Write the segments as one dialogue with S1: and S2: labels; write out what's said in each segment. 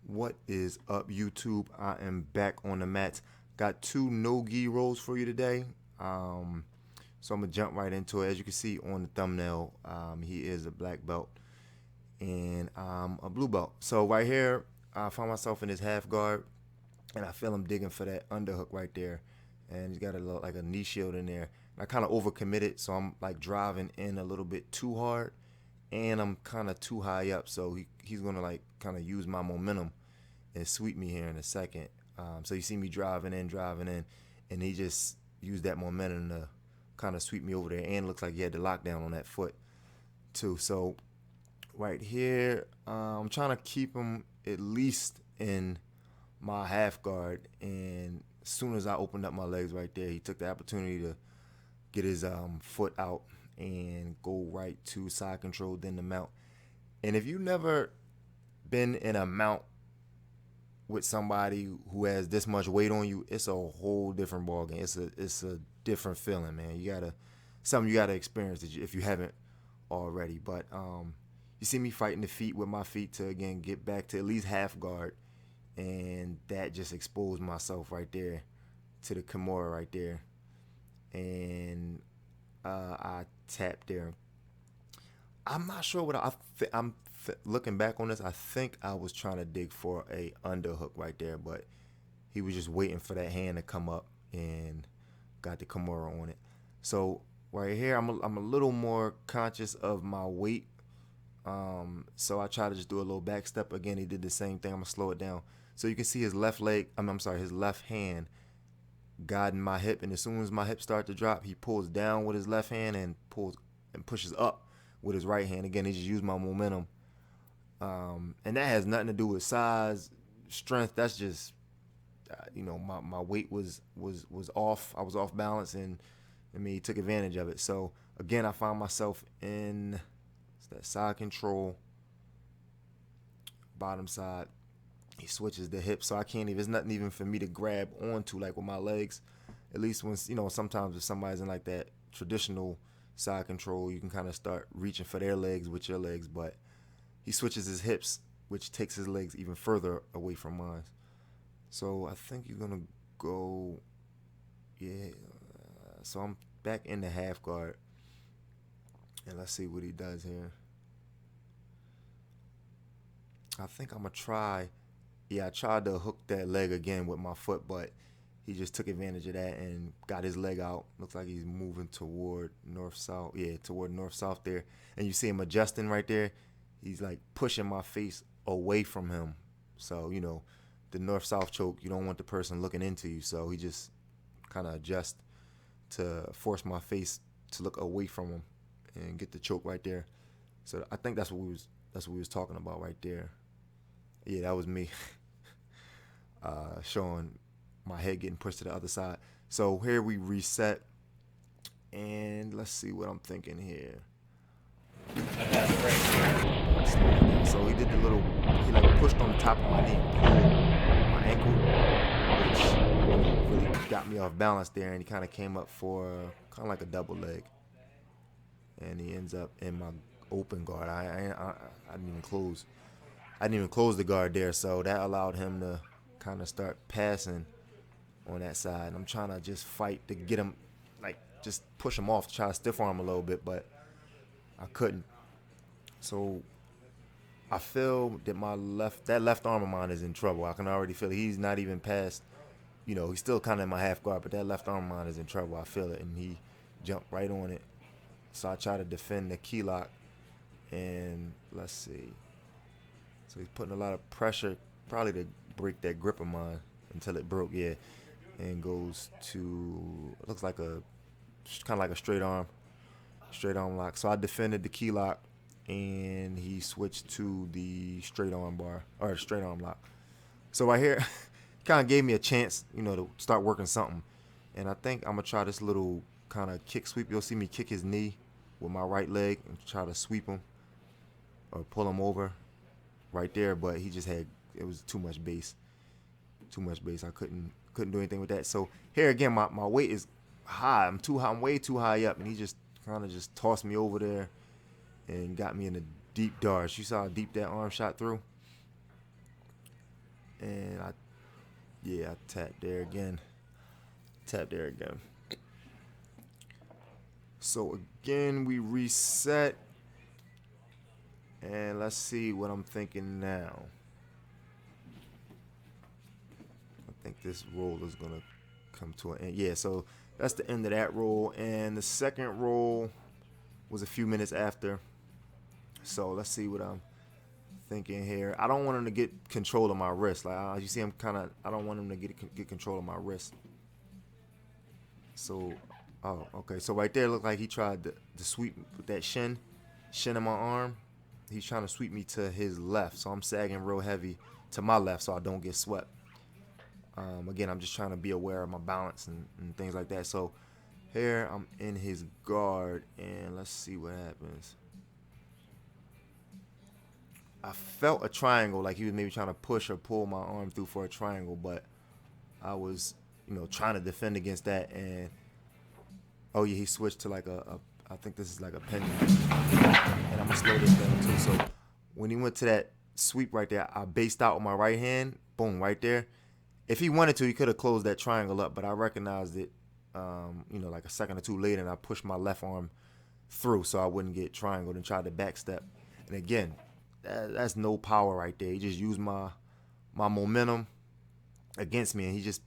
S1: What is up, YouTube? I am back on the mats. Got two no-gi rolls for you today. So I'm gonna jump right into it. As you can see on the thumbnail, he is a black belt and I'm a blue belt. So right here, I find myself in his half guard, and I feel him digging for that underhook right there. And he's got a little, like a knee shield in there. And I kind of overcommitted, so I'm like driving in a little bit too hard, and I'm kind of too high up. So he's gonna like kind of use my momentum and sweep me here in a second. So you see me driving in, and he just used that momentum to kind of sweep me over there. And it looks like he had the lockdown on that foot too. So right here, I'm trying to keep him at least in my half guard. And as soon as I opened up my legs right there, he took the opportunity to get his foot out and go right to side control, then the mount. And if you never been in a mount with somebody who has this much weight on you, it's a whole different ballgame. It's a different feeling, man. Something you gotta experience if you haven't already. But you see me fighting the feet with my feet to again get back to at least half guard, and that just exposed myself right there to the Kimura right there, and I tapped there. I'm not sure what I'm looking back on this. I think I was trying to dig for a underhook right there, but he was just waiting for that hand to come up and got the Kimura on it. So right here, I'm a little more conscious of my weight. So I try to just do a little back step. Again, he did the same thing. I'm gonna slow it down. So you can see his left leg, I'm sorry, his left hand guiding my hip, and as soon as my hip starts to drop, he pulls down with his left hand and pulls and pushes up with his right hand. Again, he just used my momentum. And that has nothing to do with size, strength. That's just, my weight was off. I was off balance, and he took advantage of it. So again, I found myself in that side control, bottom side. He switches the hip, so I can't even. There's nothing even for me to grab onto, like with my legs. At least when sometimes if somebody's in like that traditional side control, you can kind of start reaching for their legs with your legs, but he switches his hips, which takes his legs even further away from mine. So I think you're gonna go, yeah. So I'm back in the half guard, and let's see what he does here. I think I'm gonna try. Yeah, I tried to hook that leg again with my foot, but he just took advantage of that and got his leg out. Looks like he's moving toward north-south. Yeah, toward north-south there. And you see him adjusting right there. He's like pushing my face away from him. So, the north-south choke, you don't want the person looking into you. So he just kind of adjusts to force my face to look away from him and get the choke right there. So I think that's what we was talking about right there. Yeah, that was me showing my head getting pushed to the other side. So here we reset, and let's see what I'm thinking here. So he did he like pushed on the top of my knee and pulled my ankle, which really got me off balance there, and he kind of came up for kind of like a double leg, and he ends up in my open guard. I didn't even close. I didn't even close the guard there, so that allowed him to kind of start passing on that side. And I'm trying to just fight to get him, like just push him off, to try to stiff arm a little bit, but I couldn't. So I feel that that left arm of mine is in trouble. I can already feel it. He's not even past, he's still kind of in my half guard, but that left arm of mine is in trouble. I feel it, and he jumped right on it. So I try to defend the key lock, and let's see. So he's putting a lot of pressure, probably to break that grip of mine until it broke, yeah. And goes to, it looks like kind of like a straight arm lock. So I defended the key lock, and he switched to the straight arm lock. So right here, kind of gave me a chance, to start working something. And I think I'm gonna try this little kind of kick sweep. You'll see me kick his knee with my right leg and try to sweep him or pull him over right there, but it was too much base. I couldn't do anything with that. So here again, my weight is high. I'm too high. I'm way too high up, and he just kind of just tossed me over there and got me in a deep dodge. You saw how deep that arm shot through. and I tapped there again. So again, we reset, and let's see what I'm thinking now. I think this roll is gonna come to an end. Yeah, so that's the end of that roll, and the second roll was a few minutes after. So let's see what I'm thinking here. I don't want him to get control of my wrist. Like you see, I don't want him to get control of my wrist. So, oh, okay. So right there, looked like he tried to sweep with that shin in my arm. He's trying to sweep me to his left, so I'm sagging real heavy to my left so I don't get swept. Again, I'm just trying to be aware of my balance and things like that. So here I'm in his guard, and let's see what happens. I felt a triangle, like he was maybe trying to push or pull my arm through for a triangle, but I was, trying to defend against that. And oh yeah, he switched to like I think this is like a pendulum, and I'm gonna slow this down too. So when he went to that sweep right there, I based out with my right hand, boom, right there. If he wanted to, he could have closed that triangle up, but I recognized it, like a second or two later, and I pushed my left arm through so I wouldn't get triangled and tried to backstep. And again, that's no power right there. He just used my momentum against me, and he just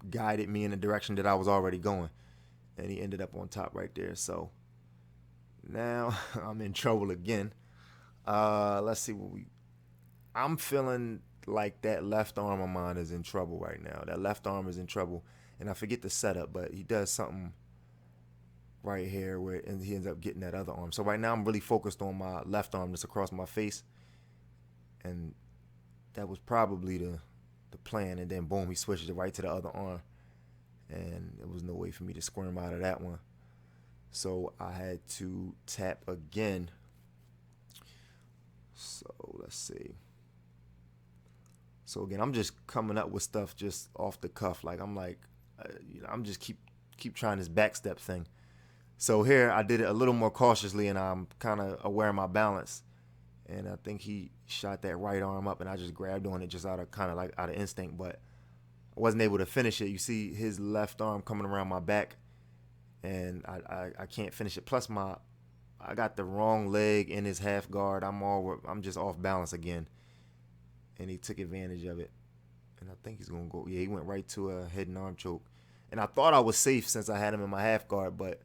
S1: guided me in the direction that I was already going, and he ended up on top right there. So now I'm in trouble again. Let's see I'm feeling like that left arm of mine is in trouble right now. That left arm is in trouble, and I forget the setup, but he does something right here and he ends up getting that other arm. So right now I'm really focused on my left arm that's across my face, and that was probably the plan. And then boom, he switches it right to the other arm, and there was no way for me to squirm out of that one. So I had to tap again. So let's see. So again, I'm just coming up with stuff just off the cuff. Like I'm just keep trying this backstep thing. So here I did it a little more cautiously, and I'm kind of aware of my balance. And I think he shot that right arm up, and I just grabbed on it just out of instinct, but I wasn't able to finish it. You see his left arm coming around my back, and I can't finish it. Plus I got the wrong leg in his half guard. I'm just off balance again. And he took advantage of it. And I think he's going to go. Yeah, he went right to a head and arm choke. And I thought I was safe since I had him in my half guard, but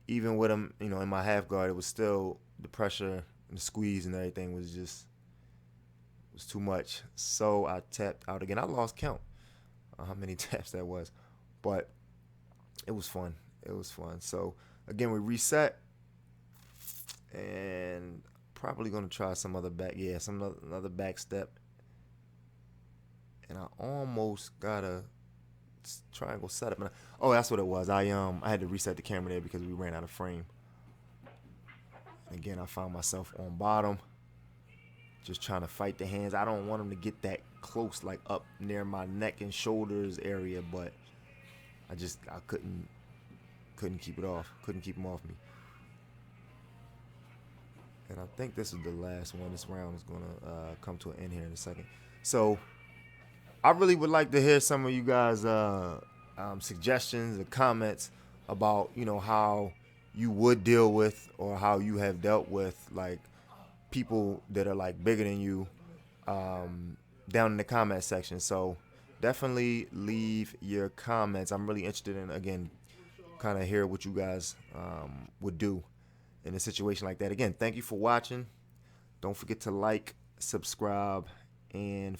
S1: even with him, in my half guard, it was still the pressure and the squeeze and everything was too much. So I tapped out again. I lost count how many taps that was, but it was fun. So again, we reset, and probably going to try some other another back step. And I almost got a triangle setup. Oh, that's what it was. I had to reset the camera there because we ran out of frame. And again, I found myself on bottom, just trying to fight the hands. I don't want them to get that close, like up near my neck and shoulders area, but I couldn't keep it off. Couldn't keep them off me. And I think this is the last one. This round is gonna come to an end here in a second. So I really would like to hear some of you guys' suggestions and comments about, how you would deal with or how you have dealt with like people that are like bigger than you down in the comment section. So definitely leave your comments. I'm really interested in, again, kind of hear what you guys would do in a situation like that. Again, thank you for watching. Don't forget to like, subscribe, and